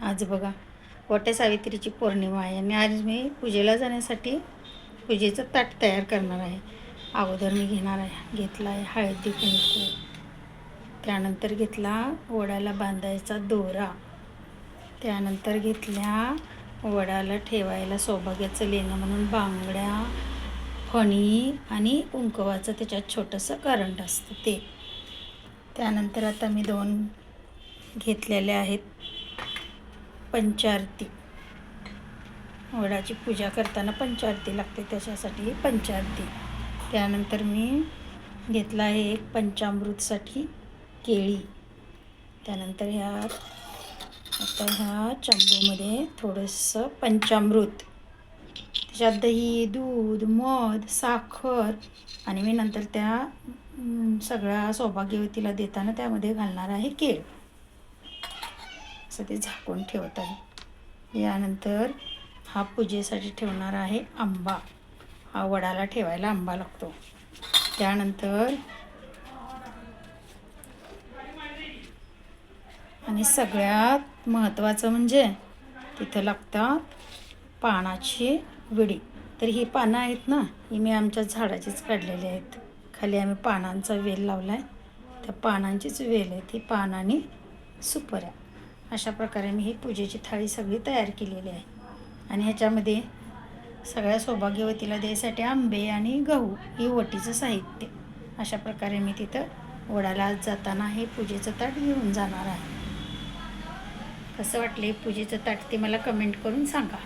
आज बघा वटसावित्रीची पौर्णिमा आहे आणि आज मी पूजेला जाण्यासाठी पूजेचं ताट तयार करणार आहे। अगोदर मी घेतला आहे हळदी कुंकू, त्यानंतर घेतला वडाला बांधायचा दोरा, त्यानंतर घेतल्या वडाला ठेवायला सौभाग्याचं लेणं म्हणून बांगड्या, फणी आणि कुंकवाचं त्याच्यात छोटंसं करंट असतं ते। त्यानंतर आता मी 2 घेतलेले आहेत पंचारती। वडाची पूजा करताना पंचारती लागते, त्याच्यासाठी पंचारती। त्यानंतर मी घेतला आहे एक पंचामृतसाठी केळी। त्यानंतर आता ह्या चंबूमध्ये थोडंसं पंचामृत, त्याच्यात दही, दूध, मध, साखर आणि मी नंतर त्या सगळ्या सौभाग्यवतीला देताना त्यामध्ये घालणार आहे केळ। असं ते झाकून ठेवत आहे। यानंतर हा पूजेसाठी ठेवणार आहे आंबा। हा वडाला ठेवायला आंबा लागतो। त्यानंतर आणि सगळ्यात महत्त्वाचं म्हणजे तिथं लागतात पानाची विडी। तर ही पानं आहेत ना, ही मी आमच्या झाडाचीच काढलेली आहेत। खाली आम्ही पानांचा वेल लावला आहे, त्या पानांचीच वेल आहे ती, पान आणि सुपाऱ्या। अशा प्रकारे मी ही पूजेची थाळी सगळी तयार केलेली आहे। आणि ह्याच्यामध्ये सगळ्या सौभाग्यवतीला द्यायसाठी आंबे आणि गहू ही वटीचं साहित्य। अशा प्रकारे मी तिथं वडाला आज जाताना हे पूजेचं ताट घेऊन जाणार आहे। कसं वाटले पूजेचं ताट ते मला कमेंट करून सांगा।